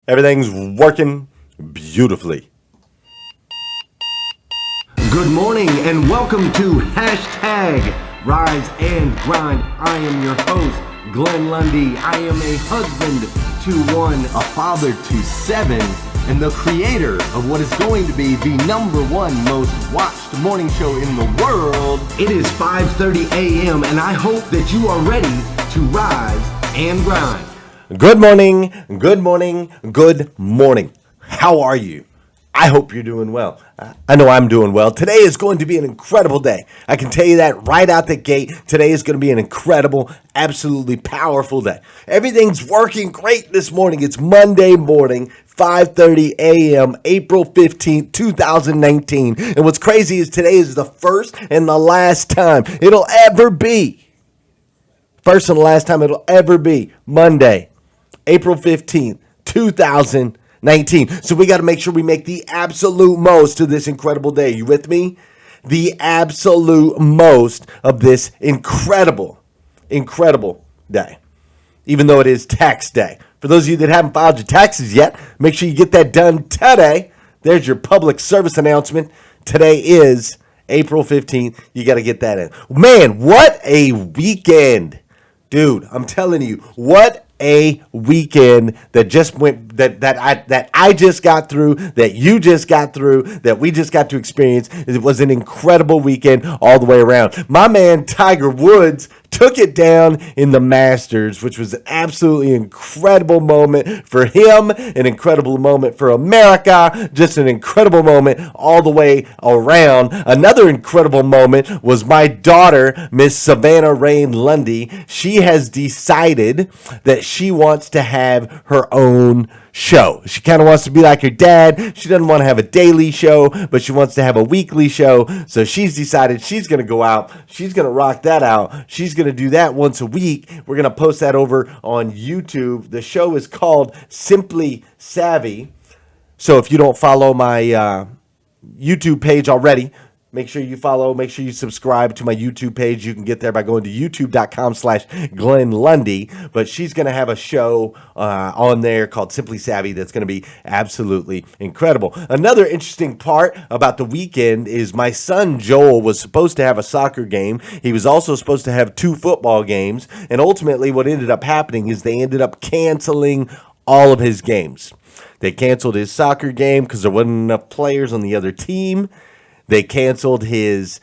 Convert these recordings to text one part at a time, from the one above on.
Everything's working beautifully. Good morning and welcome to Hashtag Rise and Grind. I am your host, Glenn Lundy. I am a husband to one, a father to seven, and the creator of what is going to be the #1 most watched morning show in the world. It is 5:30 a.m. and I hope that you are ready to rise and grind. Good morning, good morning, good morning. How are you? I hope you're doing well. I know I'm doing well. Today is going to be an incredible day. I can tell you that right out the gate. Today is going to be an incredible, absolutely powerful day. Everything's working great this morning. It's Monday morning, 5:30 a.m., April 15th, 2019. And what's crazy is today is the first and the last time it'll ever be. First and the last time it'll ever be Monday, April 15th, 2019. So we got to make sure we make the absolute most of this incredible day. You with me? The absolute most of this incredible day. Even though it is tax day. For those of you that haven't filed your taxes yet, make sure you get that done today. There's your public service announcement. Today is April 15th. You got to get that in. Man, what a weekend. Dude, I'm telling you, what a weekend that just went that I just got through, that you just got through, that we just got to experience. It was an incredible weekend all the way around. My man Tiger Woods took it down in the Masters, which was an absolutely incredible moment for him, an incredible moment for America, just an incredible moment all the way around. Another incredible moment was my daughter, Miss Savannah Rain Lundy. She has decided that she wants to have her own show. She kind of wants to be like her dad. She doesn't want to have a daily show, but she wants to have a weekly show. So she's decided she's going to go out. She's going to rock that out. She's going to do that once a week. We're going to post that over on YouTube. The show is called Simply Savvy. So if you don't follow my YouTube page already, make sure you follow, make sure you subscribe to my YouTube page. You can get there by going to youtube.com/Glenn Lundy. But she's going to have a show on there called Simply Savvy that's going to be absolutely incredible. Another interesting part about the weekend is my son Joel was supposed to have a soccer game. He was also supposed to have 2 football games. And ultimately what ended up happening is they ended up canceling all of his games. They canceled his soccer game because there wasn't enough players on the other team. They canceled his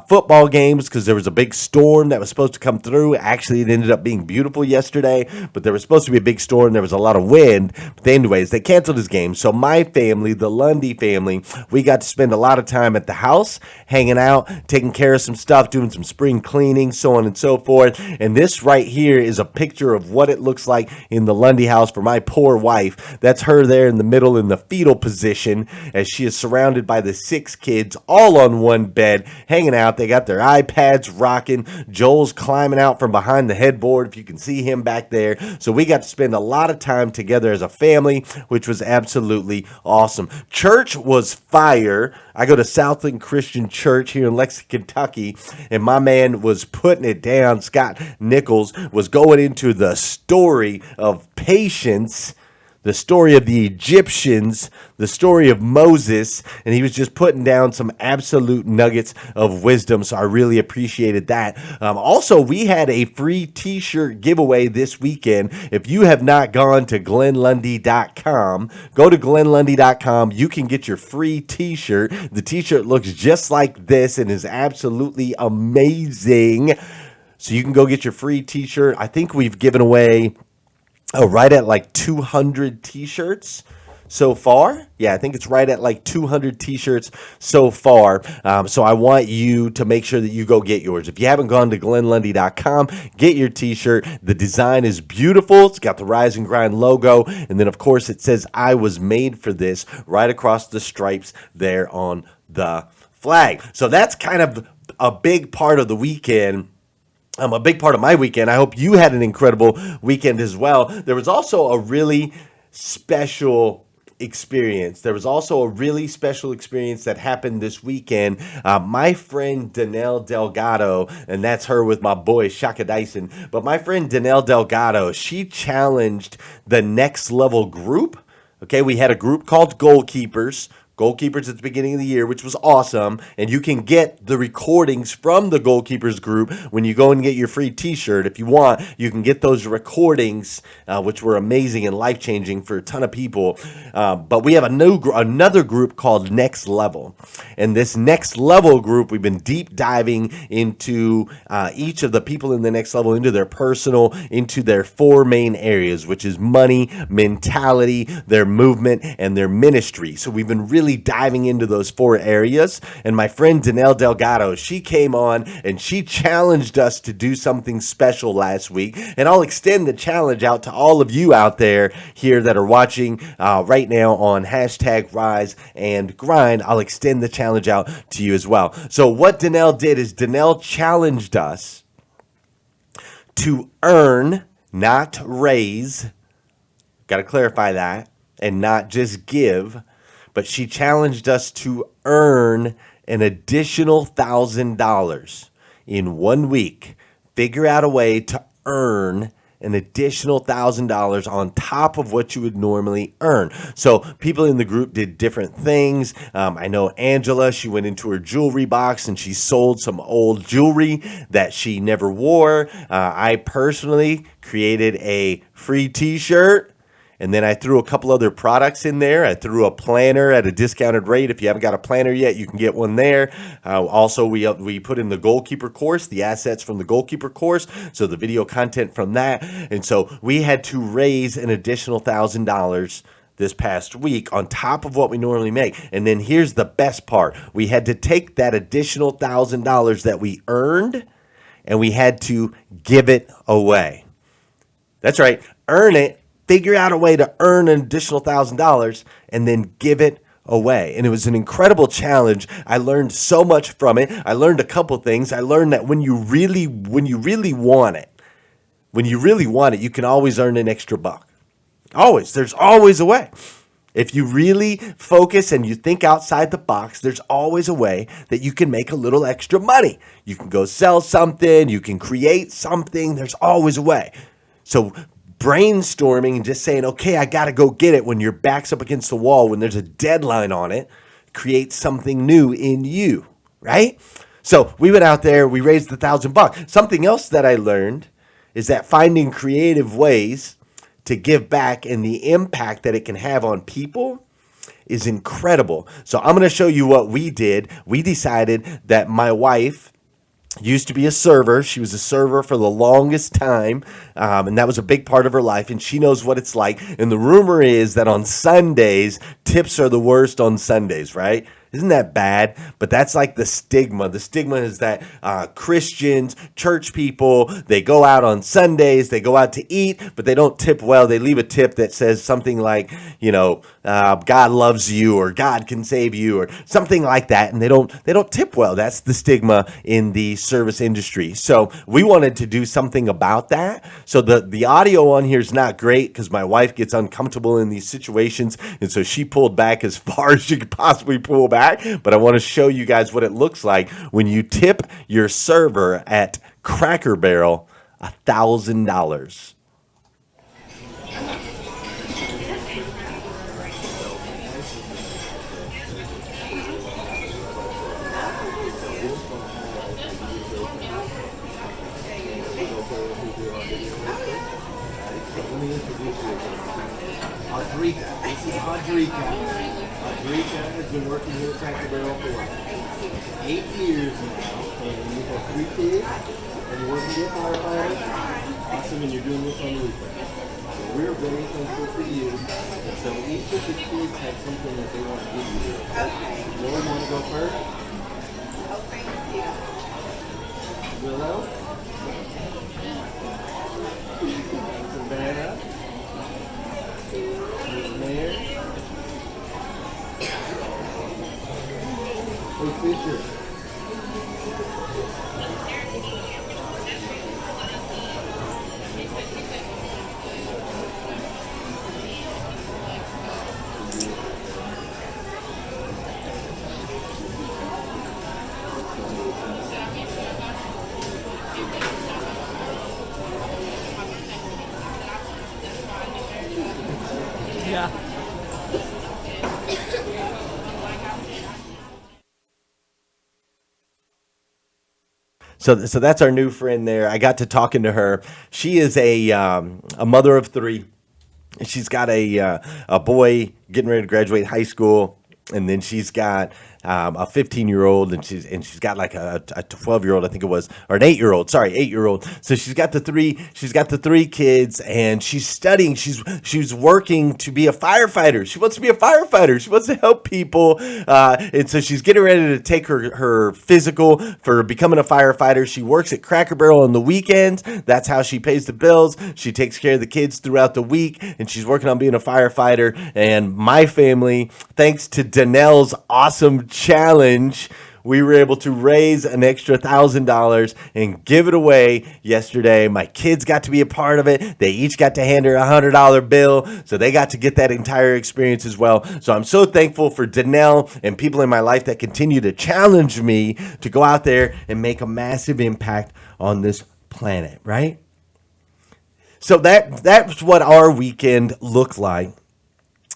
football games because there was a big storm that was supposed to come through. Actually, it ended up being beautiful yesterday, but there was supposed to be a big storm. There was a lot of wind. But anyways, they canceled his game. So my family, the Lundy family, we got to spend a lot of time at the house, hanging out, taking care of some stuff, doing some spring cleaning, so on and so forth. And this right here is a picture of what it looks like in the Lundy house for my poor wife. That's her there in the middle in the fetal position as she is surrounded by the 6 kids all on one bed, hanging out. They got their iPads rocking. Joel's climbing out from behind the headboard, if you can see him back there. So we got to spend a lot of time together as a family, which was absolutely awesome. Church was fire. I go to Southland Christian Church here in Lexington, Kentucky, and my man was putting it down. Scott Nichols was going into the story of patience, the story of the Egyptians, the story of Moses, and he was just putting down some absolute nuggets of wisdom, so I really appreciated that. Also, we had a free t-shirt giveaway this weekend. If you have not gone to GlennLundy.com, go to GlennLundy.com. You can get your free t-shirt. The t-shirt looks just like this and is absolutely amazing. So you can go get your free t-shirt. I think we've given away right at like 200 t-shirts so far. Yeah, I think it's right at like 200 t-shirts so far. So I want you to make sure that you go get yours. If you haven't gone to GlennLundy.com, get your t-shirt. The design is beautiful. It's got the Rise and Grind logo. And then, of course, it says, "I was made for this," right across the stripes there on the flag. So that's kind of a big part of the weekend. A big part of my weekend. I hope you had an incredible weekend as well. There was also a really special experience. There was also a really special experience that happened this weekend. My friend Danelle Delgado, and that's her with my boy Shaka Dyson, but my friend Danelle Delgado, she challenged the Next Level group Okay, we had a group called Goalkeepers at the beginning of the year, which was awesome. And you can get the recordings from the Goalkeepers group when you go and get your free t-shirt. If you want, you can get those recordings, which were amazing and life-changing for a ton of people. But we have another group called Next Level. And this Next Level group, we've been deep diving into each of the people in the Next Level, into their personal, into their four main areas, which is money, mentality, their movement, and their ministry. So we've been really diving into those four areas. And my friend Danelle Delgado, she came on and she challenged us to do something special last week. And I'll extend the challenge out to all of you out there here that are watching right now on hashtag Rise and Grind. I'll extend the challenge out to you as well. So what Danelle did is Danelle challenged us to earn, not raise. Got to clarify that, and not just give. But she challenged us to earn an additional $1,000 in 1 week. Figure out a way to earn an additional $1,000 on top of what you would normally earn. So people in the group did different things. I know Angela, she went into her jewelry box and she sold some old jewelry that she never wore. I personally created a free t-shirt. And then I threw a couple other products in there. I threw a planner at a discounted rate. If you haven't got a planner yet, you can get one there. Also, we put in the goalkeeper course, the assets from the goalkeeper course, so the video content from that. And so we had to raise an additional $1,000 this past week on top of what we normally make. And then here's the best part. We had to take that additional $1,000 that we earned and we had to give it away. That's right. Earn it. Figure out a way to earn an additional $1,000 and then give it away. And it was an incredible challenge. I learned so much from it. I learned a couple things. I learned that when you really want it, you can always earn an extra buck. Always. There's always a way. If you really focus and you think outside the box, there's always a way that you can make a little extra money. You can go sell something. You can create something. There's always a way. So brainstorming and just saying, okay, I got to go get it when your back's up against the wall, when there's a deadline on it, create something new in you, right? So we went out there, we raised $1,000. Something else that I learned is that finding creative ways to give back and the impact that it can have on people is incredible. So I'm going to show you what we did. We decided that my wife used to be a server. She was a server for the longest time, and that was a big part of her life, and she knows what it's like. And the rumor is that on Sundays, tips are the worst on Sundays, right? Isn't that bad? But that's like the stigma. The stigma is that Christians, church people, they go out on Sundays, they go out to eat, but they don't tip well. They leave a tip that says something like, God loves you or God can save you or something like that, and they don't tip well. That's the stigma in the service industry. So we wanted to do something about that. So the audio on here is not great because my wife gets uncomfortable in these situations, and so she pulled back as far as she could possibly pull back. But I want to show you guys what it looks like when you tip your server at Cracker Barrel $1,000. Audrika. This is Audrika. Audrika has been working here at Cracker Barrel for 8 years now, and you have 3 kids, and you're working with firefighters. Awesome, and you're doing this on the weekend. So we're very thankful for you. And so each of the kids have something that they want to give you. Okay. Lord, want to go first? Oh, thank you. Willow? Savannah? Miss Mary? Hey, Fisher. Yeah. So that's our new friend there. I got to talking to her. She is a mother of three. She's got a boy getting ready to graduate high school, and then she's got a 15-year-old, and she's got like a 12-year-old, I think it was, or an 8-year-old. Sorry, 8-year-old. So she's got the three kids, and she's studying. She's working to be a firefighter. She wants to be a firefighter. She wants to help people, and so she's getting ready to take her physical for becoming a firefighter. She works at Cracker Barrel on the weekends. That's how she pays the bills. She takes care of the kids throughout the week, and she's working on being a firefighter. And my family, thanks to Danelle's awesome challenge, we were able to raise an extra $1,000 and give it away yesterday. My kids got to be a part of it. They each got to hand her a $100 bill, so they got to get that entire experience as well. So I'm so thankful for Danelle and people in my life that continue to challenge me to go out there and make a massive impact on this planet, right? So that's what our weekend looked like.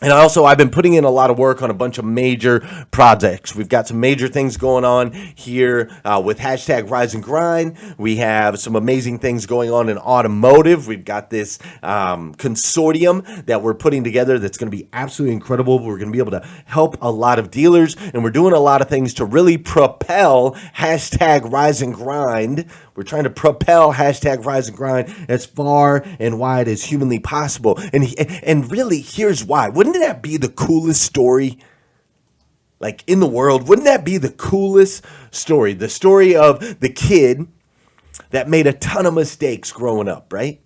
And also, I've been putting in a lot of work on a bunch of major projects. We've got some major things going on here with hashtag Rise and Grind. We have some amazing things going on in automotive. We've got this consortium that we're putting together that's going to be absolutely incredible. We're going to be able to help a lot of dealers, and we're doing a lot of things to really propel hashtag Rise and Grind. We're trying to propel hashtag Rise and Grind as far and wide as humanly possible. And really, here's why. Wouldn't that be the coolest story, like, in the world? Wouldn't that be the coolest story? The story of the kid that made a ton of mistakes growing up, right?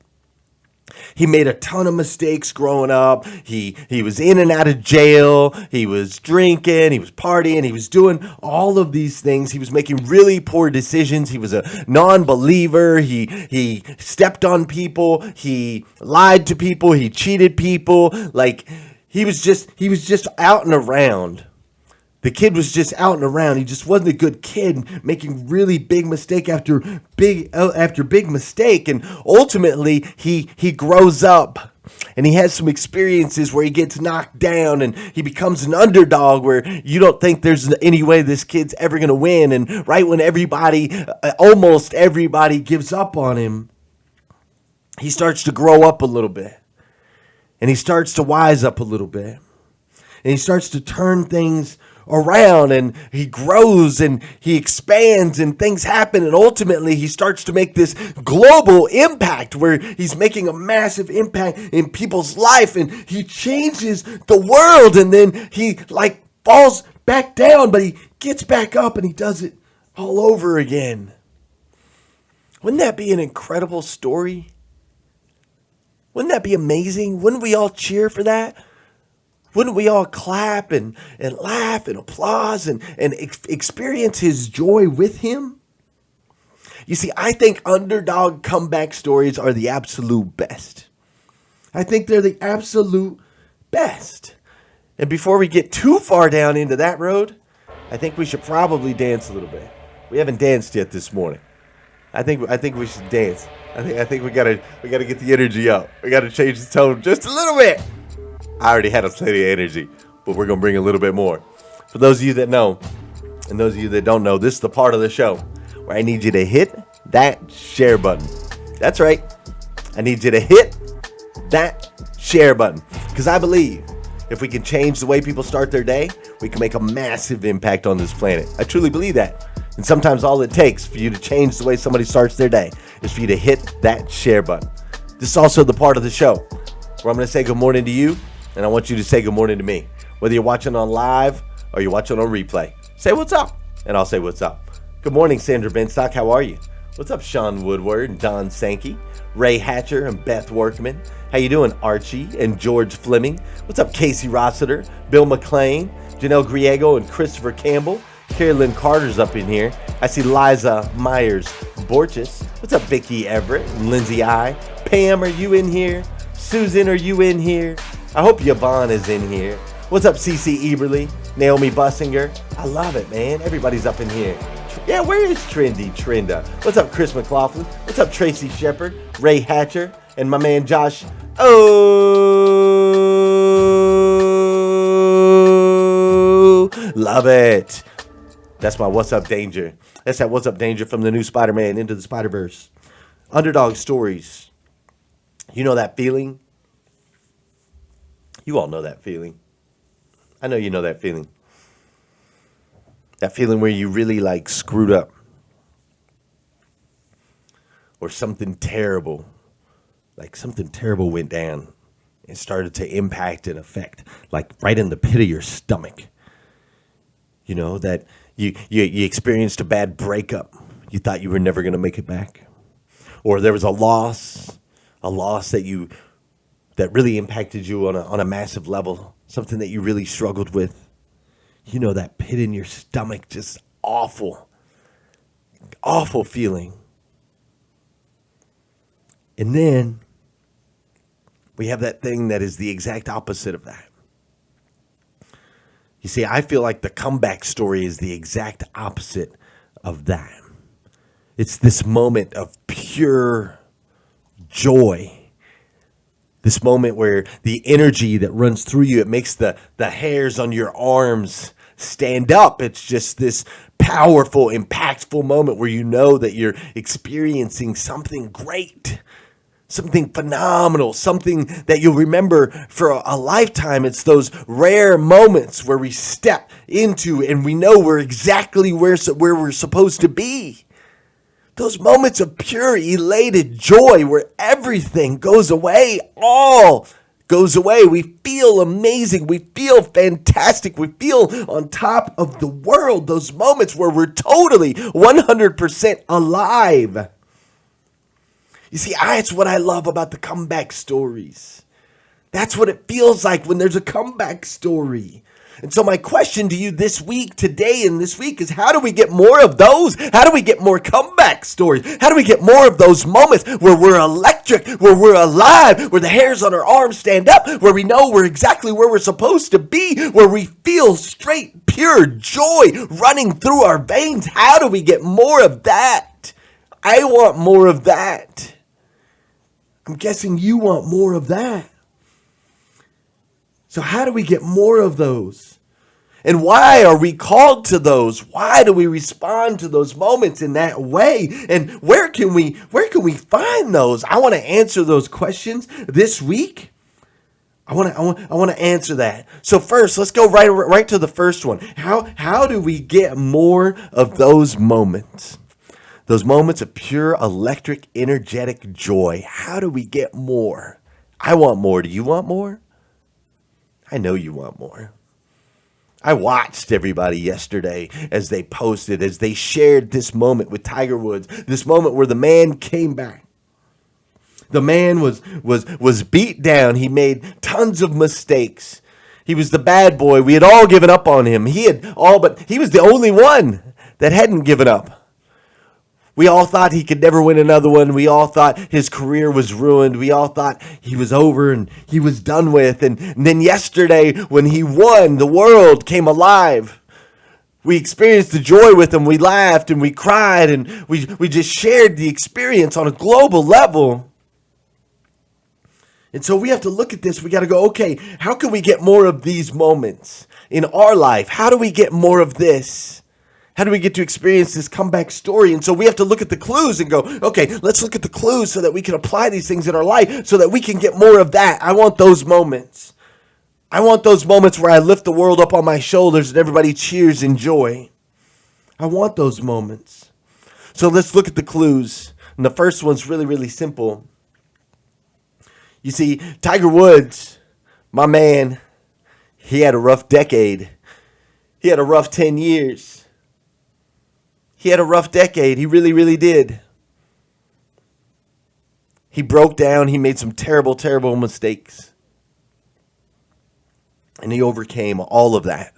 He made a ton of mistakes growing up. He was in and out of jail. He was drinking. He was partying. He was doing all of these things. He was making really poor decisions. He was a non-believer. He stepped on people. He lied to people. He cheated people. Like, he was just out and around. The kid was just out and around. He just wasn't a good kid, making really big mistake after big mistake. And ultimately, he grows up and he has some experiences where he gets knocked down and he becomes an underdog where you don't think there's any way this kid's ever going to win. And right when almost everybody gives up on him, he starts to grow up a little bit. And he starts to wise up a little bit. And he starts to turn things around, and he grows and he expands and things happen, and ultimately he starts to make this global impact where he's making a massive impact in people's life, and he changes the world, and then he like falls back down, but he gets back up and he does it all over again. Wouldn't that be an incredible story? Wouldn't that be amazing? Wouldn't we all cheer for that? Wouldn't we all clap and laugh and applause and experience his joy with him? You see, I think underdog comeback stories are the absolute best. I think they're the absolute best. And before we get too far down into that road, I think we should probably dance a little bit. We haven't danced yet this morning. I think we should dance. I think we gotta get the energy up. We gotta change the tone just a little bit. I already had a plenty of energy, but we're going to bring a little bit more. For those of you that know, and those of you that don't know, this is the part of the show where I need you to hit that share button. That's right. I need you to hit that share button, because I believe if we can change the way people start their day, we can make a massive impact on this planet. I truly believe that. And sometimes all it takes for you to change the way somebody starts their day is for you to hit that share button. This is also the part of the show where I'm going to say good morning to you, and I want you to say good morning to me. Whether you're watching on live or you're watching on replay, say what's up, and I'll say what's up. Good morning, Sandra Benstock. How are you? What's up, Sean Woodward and Don Sankey, Ray Hatcher and Beth Workman? How you doing, Archie and George Fleming? What's up, Casey Rossiter, Bill McLean, Janelle Griego and Christopher Campbell? Carolyn Carter's up in here. I see Liza Myers Borges. What's up, Vicky Everett and Lindsay I? Pam, are you in here? Susan, are you in here? I hope Yvonne is in here. What's up, CC Eberly? Naomi Bussinger? I love it, man. Everybody's up in here. Yeah, where is Trendy Trenda? What's up, Chris McLaughlin? What's up, Tracy Shepard, Ray Hatcher, and my man Josh love it. That's my What's Up Danger. That's that What's Up Danger from the new Spider-Man Into the Spider-Verse. Underdog stories. You know that feeling? You all know that feeling. I know you know that feeling. That feeling where you really like screwed up. Or something terrible. Like something terrible went down and started to impact and affect. Like right in the pit of your stomach. You know, that you experienced a bad breakup. You thought you were never going to make it back. Or there was a loss that really impacted you on a massive level. Something that you really struggled with. You know, that pit in your stomach, just awful. Awful feeling. And then we have that thing that is the exact opposite of that. You see, I feel like the comeback story is the exact opposite of that. It's this moment of pure joy. This moment where the energy that runs through you, it makes the hairs on your arms stand up. It's just this powerful, impactful moment where you know that you're experiencing something great. Something phenomenal, something that you'll remember for a lifetime. It's those rare moments where we step into and we know we're exactly where we're supposed to be. Those moments of pure, elated joy where everything goes away, all goes away. We feel amazing. We feel fantastic. We feel on top of the world. Those moments where we're totally 100% alive. You see, it's what I love about the comeback stories. That's what it feels like when there's a comeback story. And so my question to you this week, today and this week, is how do we get more of those? How do we get more comeback stories? How do we get more of those moments where we're electric, where we're alive, where the hairs on our arms stand up, where we know we're exactly where we're supposed to be, where we feel straight, pure joy running through our veins? How do we get more of that? I want more of that. I'm guessing you want more of that. So how do we get more of those? And why are we called to those? Why do we respond to those moments in that way? And where can we find those? I want to answer those questions this week. I want to answer that. So first, let's go right to the first one. How do we get more of those moments? Those moments of pure, electric, energetic joy. How do we get more? I want more. Do you want more? I know you want more. I watched everybody yesterday as they posted, as they shared this moment with Tiger Woods, this moment where the man came back. The man was beat down. He made tons of mistakes. He was the bad boy. We had all given up on him. He was the only one that hadn't given up. We all thought he could never win another one. We all thought his career was ruined. We all thought he was over and he was done with. And then yesterday, when he won, the world came alive. We experienced the joy with him. We laughed and we cried and we just shared the experience on a global level. And so we have to look at this. We got to go, okay, how can we get more of these moments in our life? How do we get more of this? How do we get to experience this comeback story? And so we have to look at the clues and go, okay, let's look at the clues so that we can apply these things in our life so that we can get more of that. I want those moments. I want those moments where I lift the world up on my shoulders and everybody cheers in joy. I want those moments. So let's look at the clues. And the first one's really, really simple. You see, Tiger Woods, my man, he had a rough decade. He had a rough 10 years. He had a rough decade. He really, really did. He broke down. He made some terrible, terrible mistakes. And he overcame all of that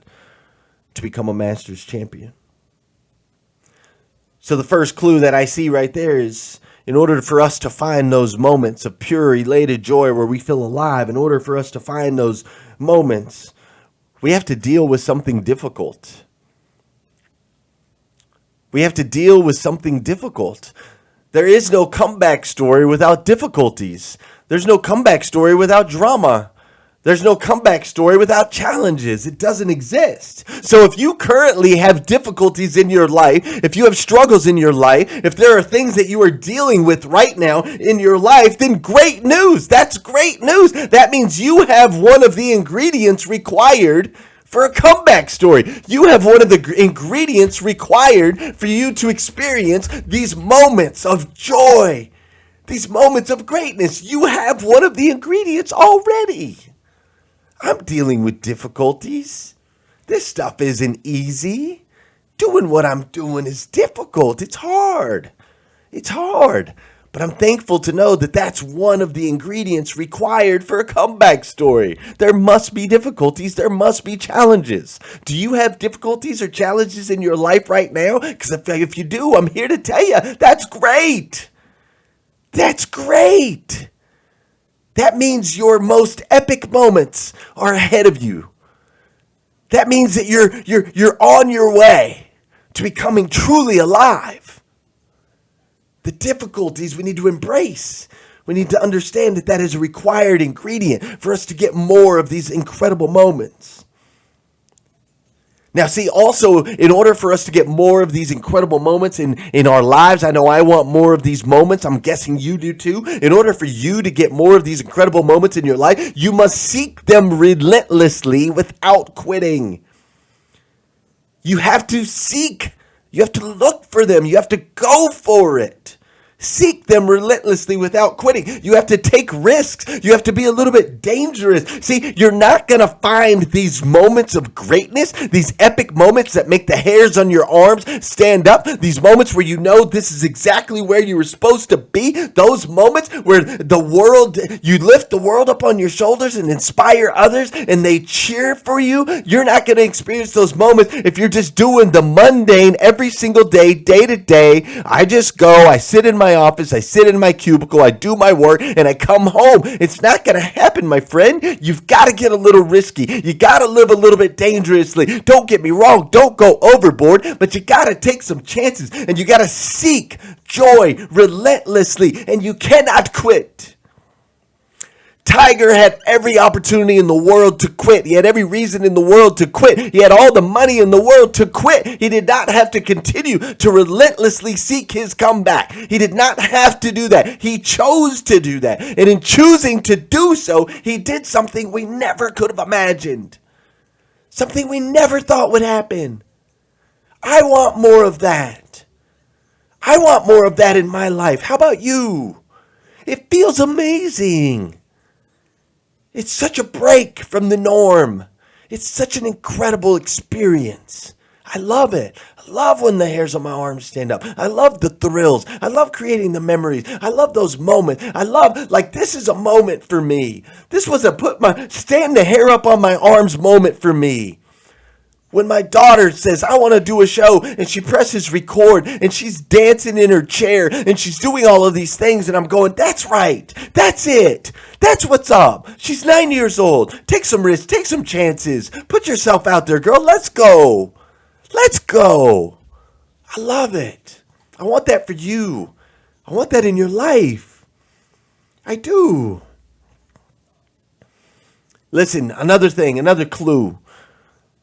to become a Masters champion. So the first clue that I see right there is, in order for us to find those moments of pure, elated joy where we feel alive, in order for us to find those moments, we have to deal with something difficult. We have to deal with something difficult. There is no comeback story without difficulties. There's no comeback story without drama. There's no comeback story without challenges. It doesn't exist. So if you currently have difficulties in your life, if you have struggles in your life, if there are things that you are dealing with right now in your life, then great news. That's great news. That means you have one of the ingredients required for a comeback story. You have one of the ingredients required for you to experience these moments of joy, these moments of greatness. You have one of the ingredients already. I'm dealing with difficulties. This stuff isn't easy. Doing what I'm doing is difficult. It's hard. It's hard. But I'm thankful to know that that's one of the ingredients required for a comeback story. There must be difficulties. There must be challenges. Do you have difficulties or challenges in your life right now? Because if you do, I'm here to tell you, that's great. That's great. That means your most epic moments are ahead of you. That means that you're on your way to becoming truly alive. The difficulties we need to embrace. We need to understand that that is a required ingredient for us to get more of these incredible moments. Now, see, also, in order for us to get more of these incredible moments in our lives, I know I want more of these moments. I'm guessing you do too. In order for you to get more of these incredible moments in your life, you must seek them relentlessly without quitting. You have to seek. You have to look for them. You have to go for it. Seek them relentlessly without quitting. You have to take risks. You have to be a little bit dangerous. See, you're not going to find these moments of greatness, these epic moments that make the hairs on your arms stand up, these moments where you know this is exactly where you were supposed to be, those moments where you lift the world up on your shoulders and inspire others and they cheer for you. You're not going to experience those moments if you're just doing the mundane every single day, day to day. I just go, I sit in my office, I sit in my cubicle, I do my work, and I come home. It's not going to happen, my friend. You've got to get a little risky. You got to live a little bit dangerously. Don't get me wrong. Don't go overboard, but you got to take some chances, and you got to seek joy relentlessly, and you cannot quit. Tiger had every opportunity in the world to quit. He had every reason in the world to quit. He had all the money in the world to quit. He did not have to continue to relentlessly seek his comeback. He did not have to do that. He chose to do that. And in choosing to do so, he did something we never could have imagined. Something we never thought would happen. I want more of that. I want more of that in my life. How about you? It feels amazing. It's such a break from the norm. It's such an incredible experience. I love it. I love when the hairs on my arms stand up. I love the thrills. I love creating the memories. I love those moments. I love, this is a moment for me. This was stand the hair up on my arms moment for me. When my daughter says, I want to do a show, and she presses record, and she's dancing in her chair, and she's doing all of these things, and I'm going, that's right. That's it. That's what's up. She's 9 years old. Take some risks. Take some chances. Put yourself out there, girl. Let's go. Let's go. I love it. I want that for you. I want that in your life. I do. Listen, another thing, another clue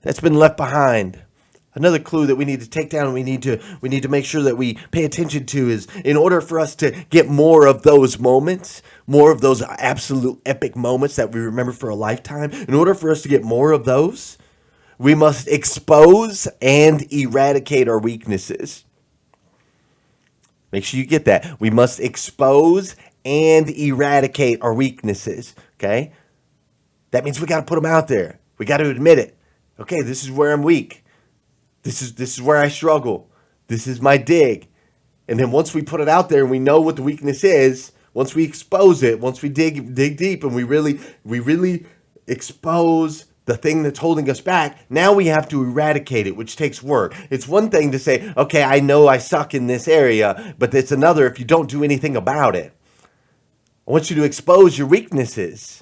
that's been left behind. Another clue that we need to take down, we need to make sure that we pay attention to is, in order for us to get more of those moments, more of those absolute epic moments that we remember for a lifetime, in order for us to get more of those, we must expose and eradicate our weaknesses. Make sure you get that. We must expose and eradicate our weaknesses, okay? That means we got to put them out there. We got to admit it. Okay, this is where I'm weak. This is where I struggle. This is my dig. And then once we put it out there and we know what the weakness is, once we expose it, once we dig deep and we really expose the thing that's holding us back, now we have to eradicate it, which takes work. It's one thing to say, okay, I know I suck in this area, but it's another if you don't do anything about it. I want you to expose your weaknesses.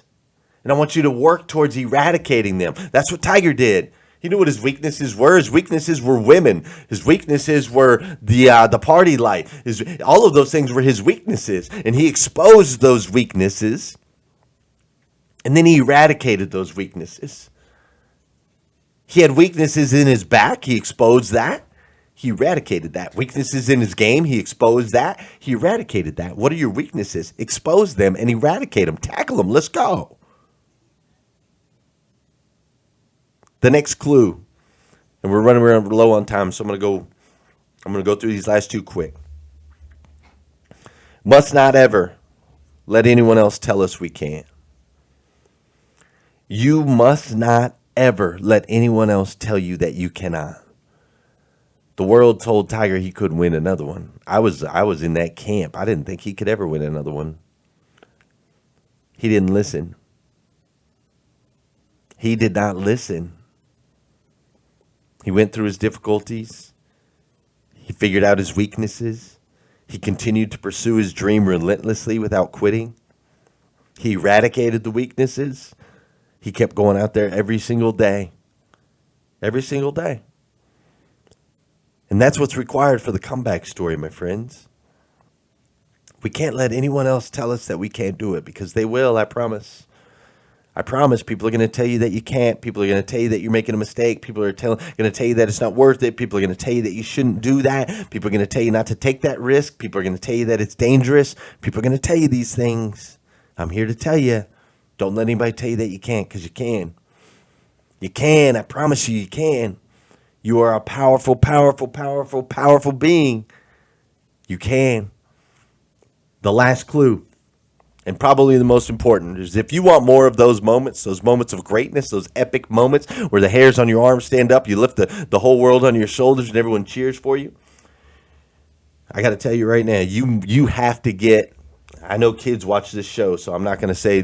And I want you to work towards eradicating them. That's what Tiger did. He knew what his weaknesses were. His weaknesses were women. His weaknesses were the party life. All of those things were his weaknesses. And he exposed those weaknesses. And then he eradicated those weaknesses. He had weaknesses in his back. He exposed that. He eradicated that. Weaknesses in his game. He exposed that. He eradicated that. What are your weaknesses? Expose them and eradicate them. Tackle them. Let's go. The next clue, and we're running around low on time, so I'm going to go through these last two quick. Must not ever let anyone else tell us we can't. You must not ever let anyone else tell you that you cannot. The world told Tiger he couldn't win another one. I was in that camp. I didn't think he could ever win another one. He didn't listen. He did not listen. He went through his difficulties. He figured out his weaknesses. He continued to pursue his dream relentlessly without quitting. He eradicated the weaknesses. He kept going out there every single day. Every single day. And that's what's required for the comeback story, my friends. We can't let anyone else tell us that we can't do it, because they will, I promise. I promise. People are going to tell you that you can't. People are going to tell you that you're making a mistake. People are going to tell you that it's not worth it. People are going to tell you that you shouldn't do that. People are going to tell you not to take that risk. People are going to tell you that it's dangerous. People are going to tell you these things. I'm here to tell you, don't let anybody tell you that you can't, because you can. You can. I promise you, you can. You are a powerful, powerful, powerful, powerful being. You can. The last clue, and probably the most important, is if you want more of those moments of greatness, those epic moments where the hairs on your arms stand up, you lift the whole world on your shoulders and everyone cheers for you. I got to tell you right now, you have to get, I know kids watch this show, so I'm not going to say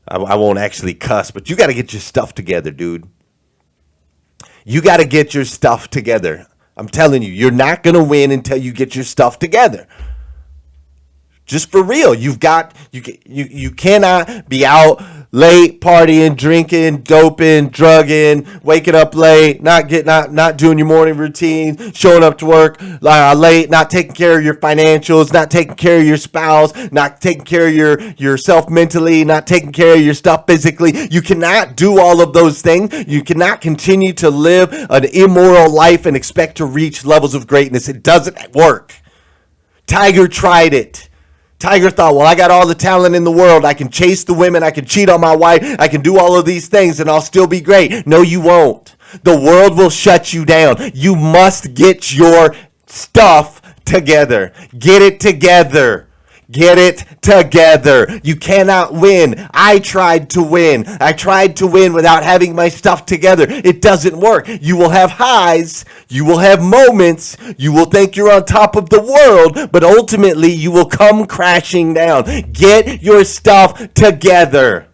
I won't actually cuss, but you got to get your stuff together, dude. You got to get your stuff together. I'm telling you, you're not going to win until you get your stuff together. Just for real, you cannot be out late partying, drinking, doping, drugging, waking up late, not doing your morning routine, showing up to work late, not taking care of your financials, not taking care of your spouse, not taking care of yourself mentally, not taking care of your stuff physically. You cannot do all of those things. You cannot continue to live an immoral life and expect to reach levels of greatness. It doesn't work. Tiger tried it. Tiger thought, well, I got all the talent in the world. I can chase the women. I can cheat on my wife. I can do all of these things and I'll still be great. No, you won't. The world will shut you down. You must get your stuff together. Get it together. Get it together. You cannot win. I tried to win. I tried to win without having my stuff together. It doesn't work. You will have highs. You will have moments. You will think you're on top of the world, but ultimately you will come crashing down. Get your stuff together.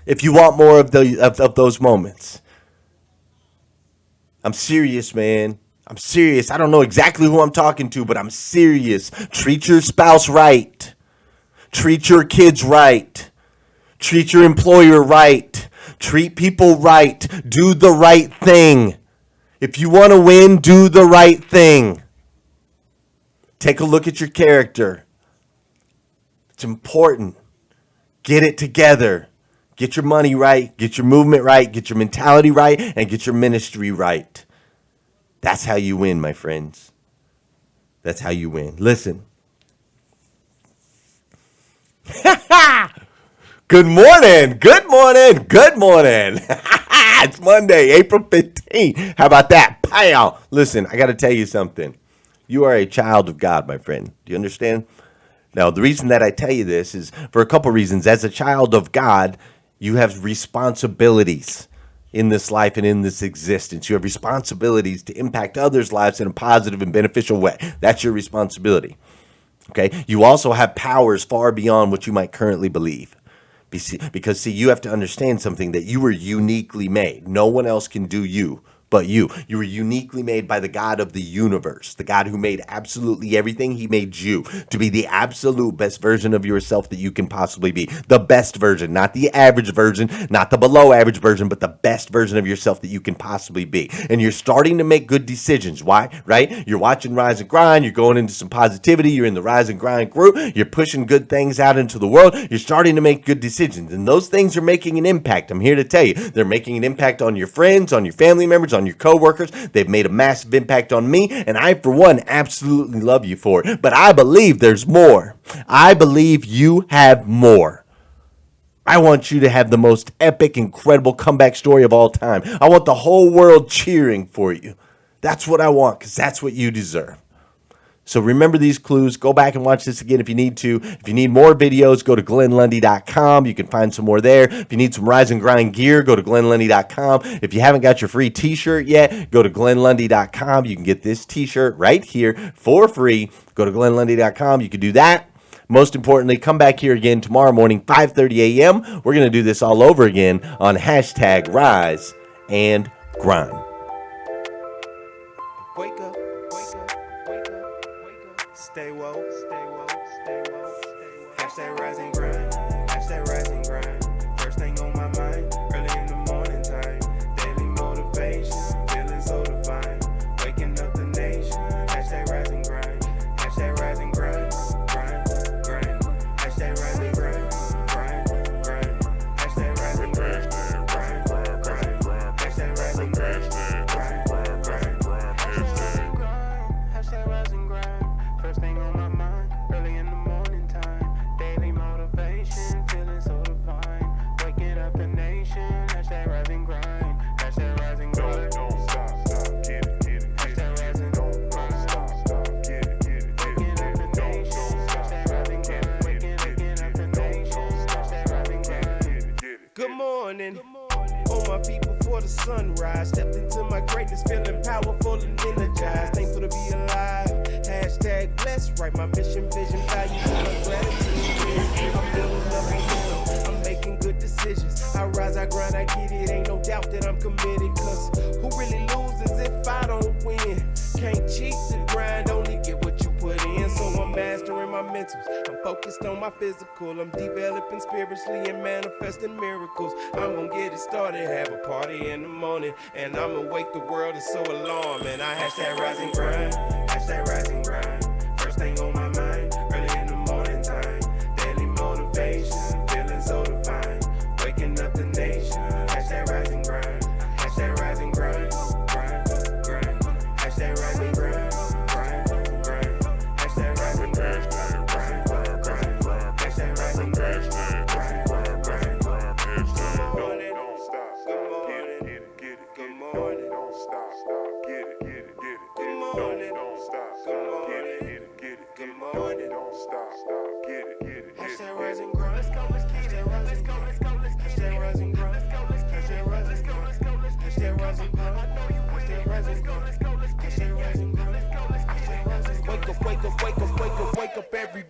If you want more of those moments. I'm serious, man. I'm serious. I don't know exactly who I'm talking to, but I'm serious. Treat your spouse right. Treat your kids right. Treat your employer right. Treat people right. Do the right thing. If you want to win, do the right thing. Take a look at your character. It's important. Get it together. Get your money right. Get your movement right. Get your mentality right. And get your ministry right. That's how you win, my friends. That's how you win. Listen. Good morning. Good morning. Good morning. It's Monday, April 15th. How about that? Pow. Listen, I got to tell you something. You are a child of God, my friend. Do you understand? Now, the reason that I tell you this is for a couple reasons. As a child of God, you have responsibilities in this life and in this existence. You have responsibilities to impact others' lives in a positive and beneficial way. That's your responsibility. Okay? You also have powers far beyond what you might currently believe. Because, see, you have to understand something, that you were uniquely made. No one else can do you but you. You were uniquely made by the God of the universe, the God who made absolutely everything. He made you to be the absolute best version of yourself that you can possibly be. The best version, not the average version, not the below average version, but the best version of yourself that you can possibly be. And you're starting to make good decisions. Why? Right? You're watching Rise and Grind. You're going into some positivity. You're in the Rise and Grind group. You're pushing good things out into the world. You're starting to make good decisions. And those things are making an impact. I'm here to tell you, they're making an impact on your friends, on your family members, on your coworkers. They've made a massive impact on me, and I, for one, absolutely love you for it. But I believe there's more. I believe you have more. I want you to have the most epic, incredible comeback story of all time. I want the whole world cheering for you. That's what I want, because that's what you deserve. So remember these clues. Go back and watch this again if you need to. If you need more videos, go to GlennLundy.com. You can find some more there. If you need some Rise and Grind gear, go to GlennLundy.com. If you haven't got your free t-shirt yet, go to GlennLundy.com. You can get this t-shirt right here for free. Go to GlennLundy.com. You can do that. Most importantly, come back here again tomorrow morning, 5:30 a.m. We're going to do this all over again on hashtag Rise and Grind. Wake up, wake up, wake up, wake up. Stay woke, stay woke, stay woke, stay woke. Hashtag rise and grind, hashtag rise and grind. First thing on my mind, early in the morning time. Daily motivation, feeling so divine. Waking up the nation, hashtag rise and grind. Hashtag rise and grind, grind, grind. Hashtag rise and grind, grind, grind. Hashtag rise and grind, grind, grind. Hashtag rise and grind, grind, grind. Hashtag rise and grind. First thing on my mind, early in the morning time. Daily motivation, feeling so divine. Waking up the nation. Hashtag rise and grind. Hashtag rise and grind. Don't stop, get it, get it. Hashtag rise and grind. Don't stop, get it, get it. Waking up the nation. Hashtag rise and grind. Waking up the nation. Hashtag rise and grind. Good morning. On my feet before the sunrise. Stepped into my greatness, feeling powerful and energized. Thankful to be alive. Hashtag blessed. Write my mission, vision, values, and my gratitude. I'm building up momentum. I'm making good decisions. I rise, I grind, I get it. Ain't no doubt that I'm committed. Cause who really loses if I don't win? Can't cheat the grind, only get what you put in. So I'm mastering my mentals. I'm focused on my physical. I'm developing spiritually and manifesting miracles. I'm gonna get it started, have a party in the morning, and I'ma wake the world. It's so alarming. I hashtag rise and grind, hashtag rise and grind. First thing on my mind, early in the morning time. Daily motivation, feeling so divine. Waking up the nation, hashtag rise and grind. Hashtag rise and grind, grind, grind. Hashtag rise and grind, grind, grind. Hashtag rise and grind, grind, grind. Hashtag rise and grind, grind, grind. Good morning, don't stop, good morning, get it, good morning, don't stop, get it, get it, get it, good morning, don't stop, good morning, get it, get it, good morning, don't stop, get it, get it. Hashtag rise and grind, let's go, let's get it, let's go, let's go, let's go. Hashtag rise and grind, let's go, let's go, hashtag rise, let's go, let's go, let's go. Hashtag rise and grind, I know you want it, let's go, let's go, let's go. Hashtag rise and grind, let's go, let's go, hashtag rise, let's go. Wake up, wake up, wake up, wake up, wake up, everybody.